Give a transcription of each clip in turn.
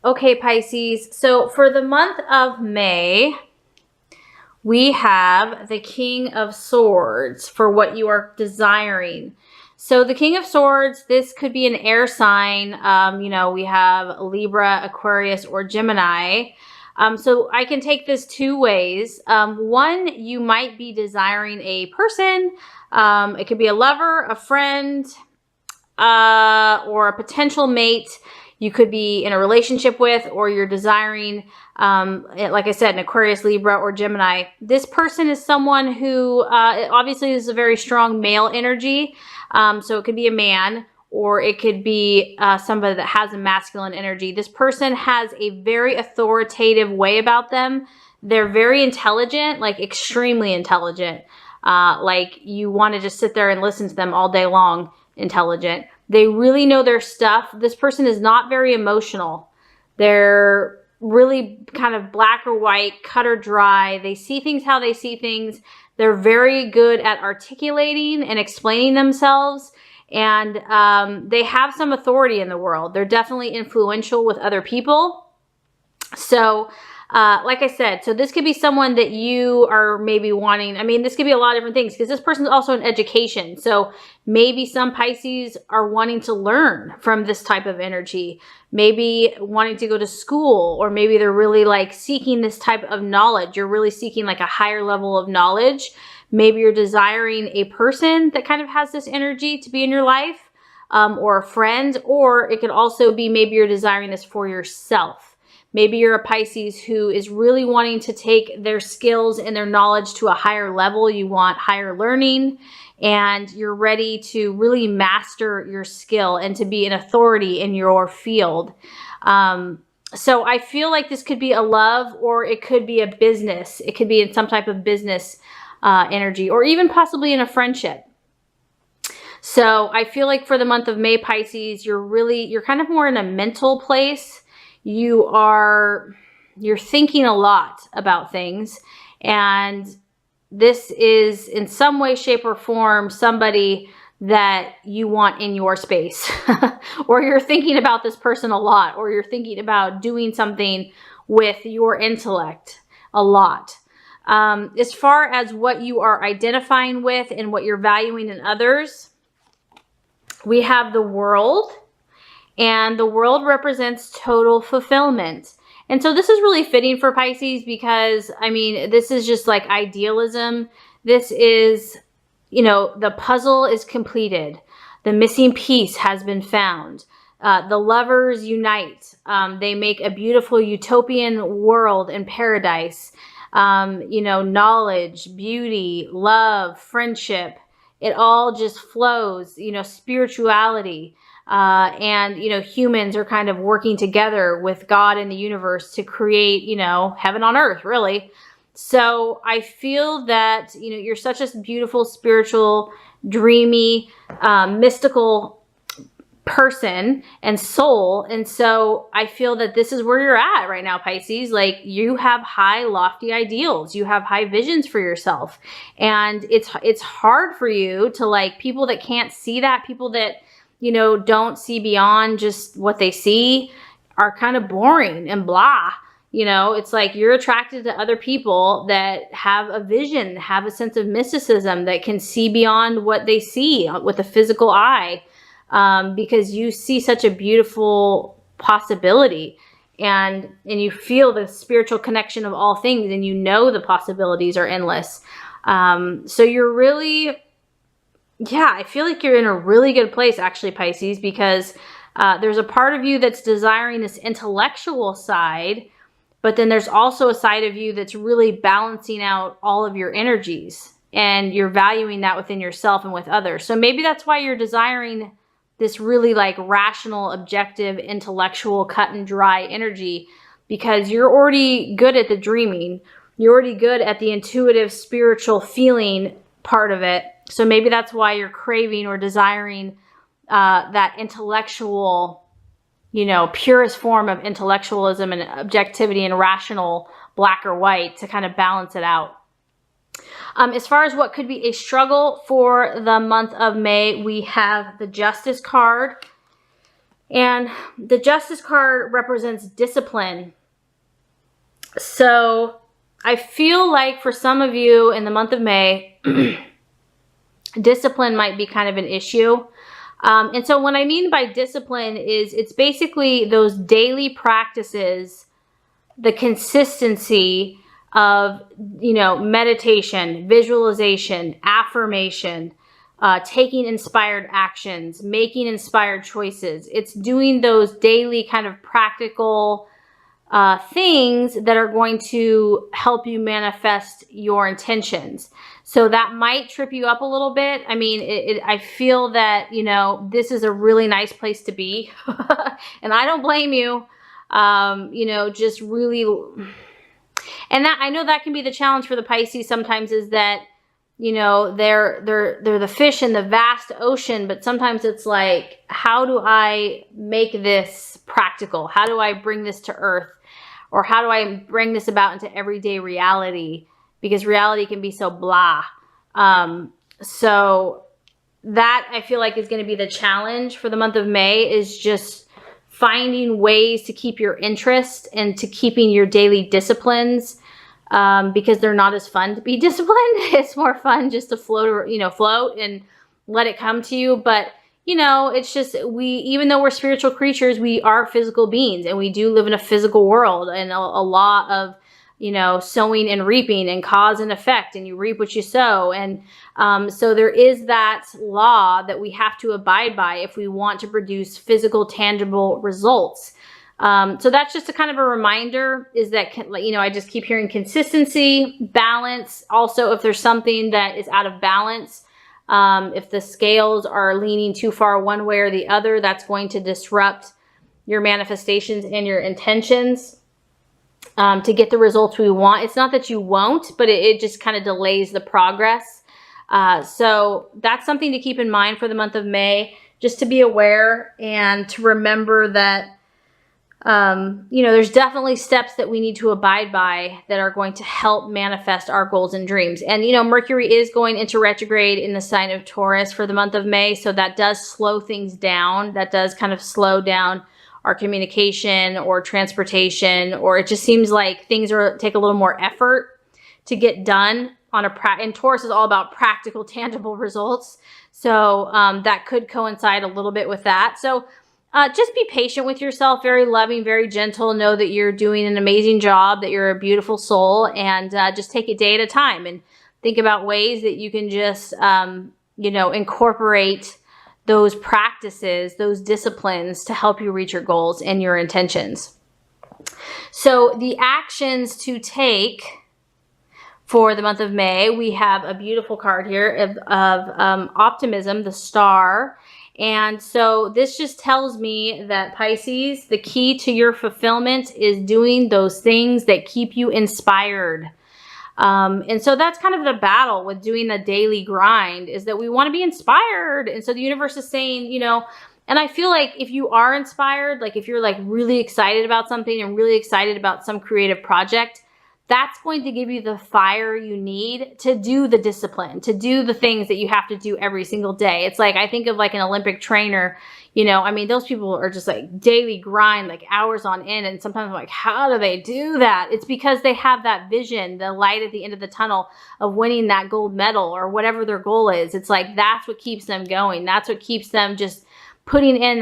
Okay, Pisces. So for the month of May, we have the King of Swords for what you are desiring. So the King of Swords, this could be an air sign. You know, we have Libra, Aquarius, or Gemini. So I can take this two ways. One, you might be desiring a person. It could be a lover, a friend, or a potential mate you could be in a relationship with, or you're desiring, like I said, an Aquarius, Libra, or Gemini. This person is someone who obviously is a very strong male energy. So it could be a man, or it could be somebody that has a masculine energy. This person has a very authoritative way about them. They're very intelligent, like extremely intelligent. Like you want to just sit there and listen to them all day long. Intelligent. They really know their stuff. This person is not very emotional. They're really kind of black or white, cut or dry. They see things how they see things. They're very good at articulating and explaining themselves. And they have some authority in the world. They're definitely influential with other people. So like I said, so this could be someone that you are maybe wanting. I mean, this could be a lot of different things because this person's also in education. So maybe some Pisces are wanting to learn from this type of energy, maybe wanting to go to school, or maybe they're really like seeking this type of knowledge. You're really seeking like a higher level of knowledge. Maybe you're desiring a person that kind of has this energy to be in your life, or a friend, or it could also be maybe you're desiring this for yourself. Maybe you're a Pisces who is really wanting to take their skills and their knowledge to a higher level. You want higher learning, and you're ready to really master your skill and to be an authority in your field. So I feel like this could be a love, or it could be a business. It could be in some type of business energy, or even possibly in a friendship. So I feel like for the month of May, Pisces, you're kind of more in a mental place. You're thinking a lot about things, and this is in some way, shape, or form somebody that you want in your space, or you're thinking about this person a lot, or you're thinking about doing something with your intellect a lot. As far as what you are identifying with and what you're valuing in others, we have the World. And the World represents total fulfillment. And so this is really fitting for Pisces because, I mean, this is just like idealism. This is, you know, the puzzle is completed. The missing piece has been found. The lovers unite. They make a beautiful utopian world and paradise. You know, knowledge, beauty, love, friendship. It all just flows, you know, spirituality. And, you know, humans are kind of working together with God and the universe to create, you know, heaven on earth, really. So I feel that, you know, you're such a beautiful, spiritual, dreamy, mystical person and soul. And so I feel that this is where you're at right now, Pisces. Like, you have high, lofty ideals. You have high visions for yourself. And it's hard for you to, like, people that can't see that, people that, you know, don't see beyond just what they see, are kind of boring and blah. You know, it's like you're attracted to other people that have a vision, have a sense of mysticism, that can see beyond what they see with a physical eye, because you see such a beautiful possibility, and you feel the spiritual connection of all things, and you know the possibilities are endless. So you're really... yeah, I feel like you're in a really good place, actually, Pisces, because there's a part of you that's desiring this intellectual side, but then there's also a side of you that's really balancing out all of your energies, and you're valuing that within yourself and with others. So maybe that's why you're desiring this really like rational, objective, intellectual, cut and dry energy, because you're already good at the dreaming. You're already good at the intuitive, spiritual feeling part of it. So maybe that's why you're craving or desiring that intellectual, you know, purest form of intellectualism and objectivity and rational black or white to kind of balance it out. As far as what could be a struggle for the month of May, we have the Justice card. And the Justice card represents discipline. So I feel like for some of you in the month of May, discipline might be kind of an issue. And so what I mean by discipline is it's basically those daily practices, the consistency of, you know, meditation, visualization, affirmation, taking inspired actions, making inspired choices. It's doing those daily kind of practical things that are going to help you manifest your intentions. So that might trip you up a little bit. I mean, I feel that, you know, this is a really nice place to be. And I don't blame you. You know, just really, and that, I know that can be the challenge for the Pisces sometimes, is that, you know, they're the fish in the vast ocean, but sometimes it's like, how do I make this practical? How do I bring this to earth? Or how do I bring this about into everyday reality? Because reality can be so blah. So that, I feel like, is going to be the challenge for the month of May, is just finding ways to keep your interest and to keeping your daily disciplines, because they're not as fun to be disciplined. It's more fun just to float, you know, float and let it come to you. But, you know, it's just, even though we're spiritual creatures, we are physical beings, and we do live in a physical world, and a lot of, you know, sowing and reaping, and cause and effect, and you reap what you sow. And so there is that law that we have to abide by if we want to produce physical, tangible results. So that's just a kind of a reminder, is that, you know, I just keep hearing consistency, balance. Also, if there's something that is out of balance, if the scales are leaning too far one way or the other, that's going to disrupt your manifestations and your intentions to get the results we want. It's not that you won't, but it just kind of delays the progress. So that's something to keep in mind for the month of May, just to be aware and to remember that, you know, there's definitely steps that we need to abide by that are going to help manifest our goals and dreams. And, you know, Mercury is going into retrograde in the sign of Taurus for the month of May. So that does slow things down. That does kind of slow down our communication or transportation, or it just seems like things take a little more effort to get done on and Taurus is all about practical, tangible results. So that could coincide a little bit with that. So just be patient with yourself, very loving, very gentle. Know that you're doing an amazing job, that you're a beautiful soul, and just take it day at a time and think about ways that you can just, you know, incorporate those practices, those disciplines to help you reach your goals and your intentions. So the actions to take for the month of May, we have a beautiful card here of optimism, the star. And so this just tells me that, Pisces, the key to your fulfillment is doing those things that keep you inspired. And so that's kind of the battle with doing the daily grind, is that we want to be inspired. And so the universe is saying, you know, and I feel like if you are inspired, like if you're like really excited about something and really excited about some creative project, that's going to give you the fire you need to do the discipline, to do the things that you have to do every single day. It's like, I think of like an Olympic trainer, you know, I mean, those people are just like daily grind, like hours on end. And sometimes I'm like, how do they do that? It's because they have that vision, the light at the end of the tunnel of winning that gold medal or whatever their goal is. It's like, that's what keeps them going. That's what keeps them just putting in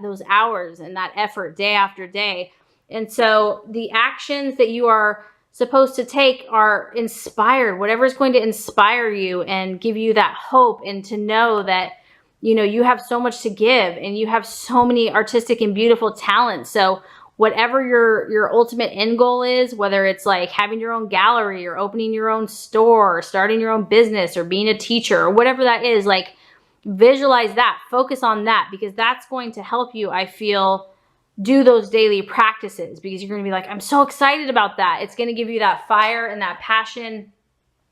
those hours and that effort day after day. And so the actions that you are supposed to take are inspired, whatever is going to inspire you and give you that hope, and to know that, you know, you have so much to give and you have so many artistic and beautiful talents. So whatever your ultimate end goal is, whether it's like having your own gallery or opening your own store or starting your own business or being a teacher or whatever that is, like visualize that, focus on that, because that's going to help you, I feel, do those daily practices, because you're going to be like, I'm so excited about that. It's going to give you that fire and that passion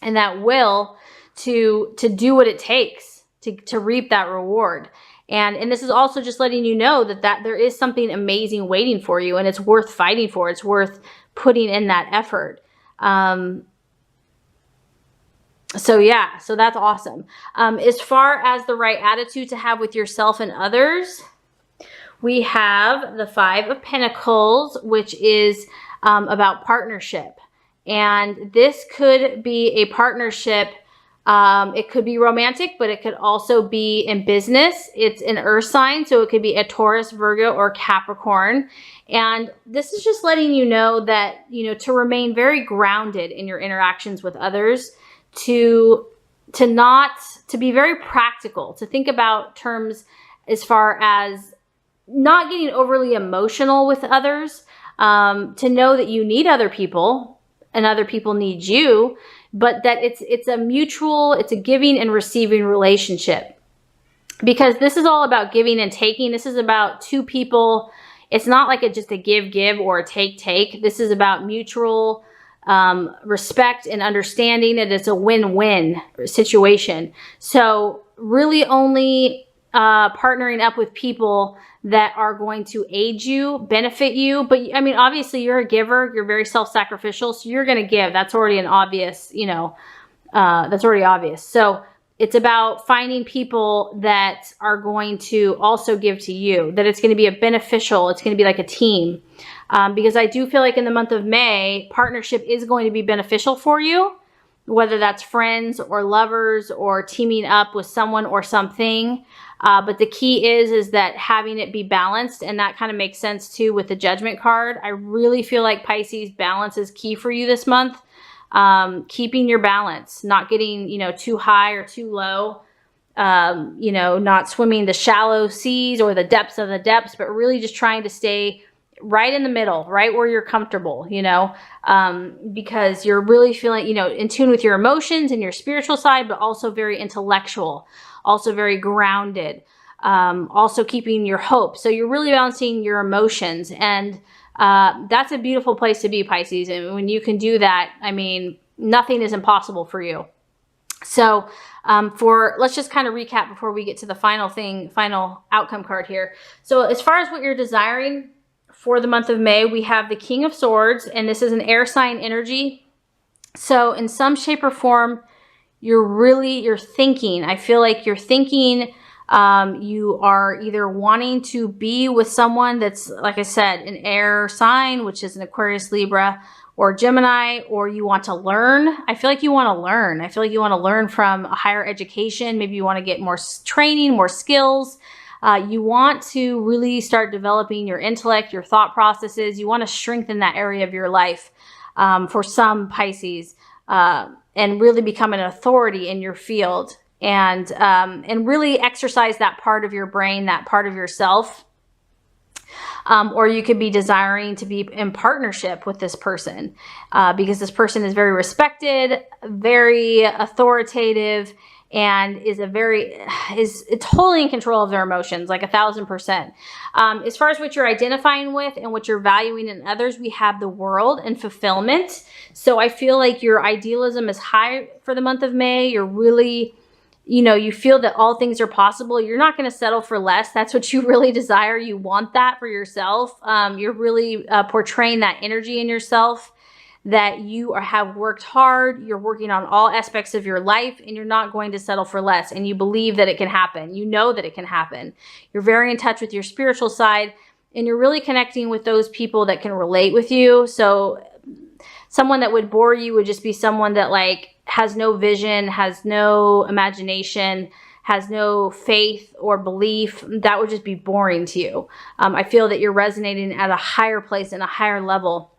and that will to do what it takes to reap that reward. And this is also just letting you know that there is something amazing waiting for you, and it's worth fighting for. It's worth putting in that effort. So yeah, so that's awesome. As far as the right attitude to have with yourself and others, we have the Five of Pentacles, which is about partnership. And this could be a partnership. It could be romantic, but it could also be in business. It's an earth sign, so it could be a Taurus, Virgo, or Capricorn. And this is just letting you know that, you know, to remain very grounded in your interactions with others, to be very practical, to think about terms as far as not getting overly emotional with others, to know that you need other people and other people need you, but that it's a mutual, it's a giving and receiving relationship. Because this is all about giving and taking. This is about two people. It's not like just a give or a take. This is about mutual respect and understanding that it's a win-win situation. So really only partnering up with people that are going to aid you, benefit you. But I mean, obviously you're a giver, you're very self-sacrificial, so you're going to give. That's already an obvious, you know, that's already obvious. So it's about finding people that are going to also give to you, that it's going to be a beneficial, it's going to be like a team. Because I do feel like in the month of May, partnership is going to be beneficial for you, whether that's friends or lovers or teaming up with someone or something. But the key is that having it be balanced, and that kind of makes sense too with the Judgment card. I really feel like Pisces, balance is key for you this month. Keeping your balance, not getting, you know, too high or too low, you know, not swimming the shallow seas or the depths of the depths, but really just trying to stay right in the middle, right where you're comfortable, you know, because you're really feeling, you know, in tune with your emotions and your spiritual side, but also very intellectual, also very grounded, also keeping your hope. So you're really balancing your emotions, and that's a beautiful place to be, Pisces. And when you can do that, I mean, nothing is impossible for you. So let's just kind of recap before we get to the final outcome card here. So as far as what you're desiring for the month of May, we have the King of Swords, and this is an air sign energy. So in some shape or form, you're thinking, I feel like you're thinking, you are either wanting to be with someone that's, like I said, an air sign, which is an Aquarius, Libra, or Gemini, or you want to learn. I feel like you want to learn. I feel like you want to learn from a higher education. Maybe you want to get more training, more skills. You want to really start developing your intellect, your thought processes. You want to strengthen that area of your life, for some Pisces, and really become an authority in your field, and really exercise that part of your brain, that part of yourself. Or you could be desiring to be in partnership with this person, because this person is very respected, very authoritative, and is totally in control of their emotions, like 1000%. As far as what you're identifying with and what you're valuing in others, we have the World and fulfillment. So I feel like your idealism is high for the month of May. You're really, you know, you feel that all things are possible. You're not going to settle for less. That's what you really desire. You want that for yourself. You're really portraying that energy in yourself, that you have worked hard, you're working on all aspects of your life, and you're not going to settle for less. And you believe that it can happen. You know that it can happen. You're very in touch with your spiritual side, and you're really connecting with those people that can relate with you. So someone that would bore you would just be someone that like has no vision, has no imagination, has no faith or belief. That would just be boring to you. I feel that you're resonating at a higher place and a higher level.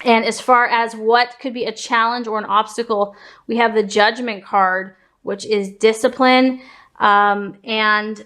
And as far as what could be a challenge or an obstacle, we have the Judgment card, which is discipline. And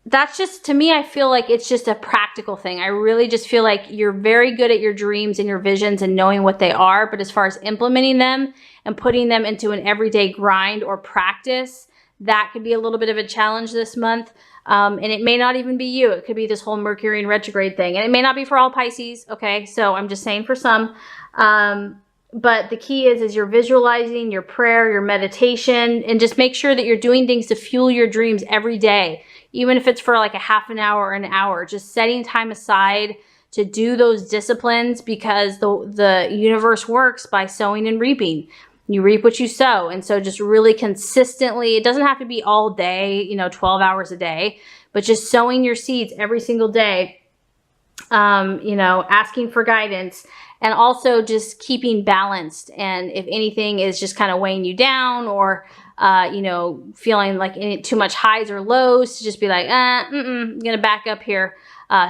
that's just, to me, I feel like it's just a practical thing. I really just feel like you're very good at your dreams and your visions and knowing what they are. But as far as implementing them and putting them into an everyday grind or practice, that could be a little bit of a challenge this month. And it may not even be you. It could be this whole Mercury in retrograde thing. And it may not be for all Pisces, okay? So I'm just saying for some. But the key is your visualizing, your prayer, your meditation, and just make sure that you're doing things to fuel your dreams every day. Even if it's for like a half an hour or an hour, just setting time aside to do those disciplines, because the universe works by sowing and reaping. You reap what you sow. And so just really consistently, it doesn't have to be all day, you know, 12 hours a day, but just sowing your seeds every single day, you know, asking for guidance, and also just keeping balanced. And if anything is just kind of weighing you down, or, you know, feeling like too much highs or lows, to just be like, I'm going to back up here.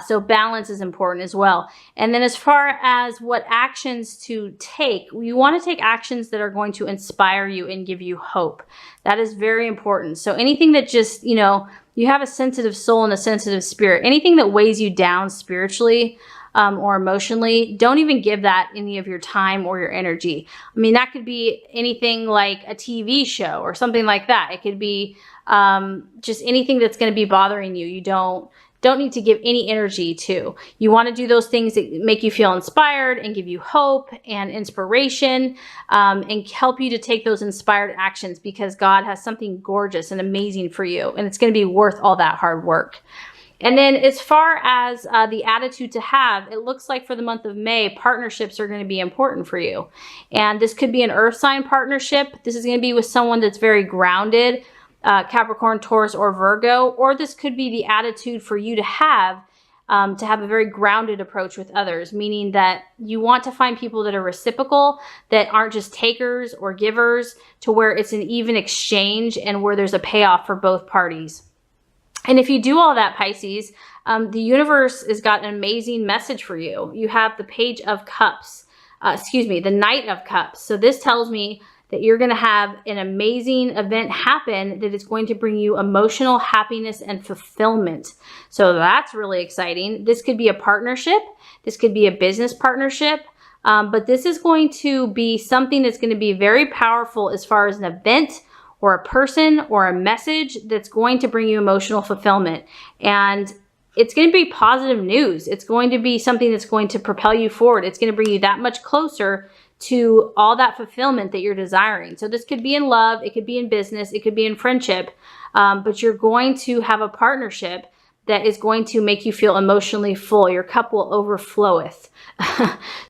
So balance is important as well. And then as far as what actions to take, you want to take actions that are going to inspire you and give you hope. That is very important. So anything that just, you know, you have a sensitive soul and a sensitive spirit, anything that weighs you down spiritually, or emotionally, don't even give that any of your time or your energy. I mean, that could be anything like a TV show or something like that. It could be just anything that's going to be bothering you. You don't need to give any energy to. You want to do those things that make you feel inspired and give you hope and inspiration, and help you to take those inspired actions, because God has something gorgeous and amazing for you, and it's going to be worth all that hard work. And then as far as the attitude to have, it looks like for the month of May, partnerships are going to be important for you. And this could be an earth sign partnership. This is going to be with someone that's very grounded, Capricorn, Taurus, or Virgo. Or this could be the attitude for you to have a very grounded approach with others, meaning that you want to find people that are reciprocal, that aren't just takers or givers, to where it's an even exchange and where there's a payoff for both parties. And if you do all that, Pisces, the universe has got an amazing message for you. You have the Page of Cups, the Knight of Cups. So this tells me that you're going to have an amazing event happen that is going to bring you emotional happiness and fulfillment. So that's really exciting. This could be a partnership. This could be a business partnership. But this is going to be something that's going to be very powerful as far as an event or a person or a message that's going to bring you emotional fulfillment. And it's going to be positive news. It's going to be something that's going to propel you forward. It's going to bring you that much closer to all that fulfillment that you're desiring. So this could be in love, it could be in business, it could be in friendship, but you're going to have a partnership that is going to make you feel emotionally full. Your cup will overfloweth.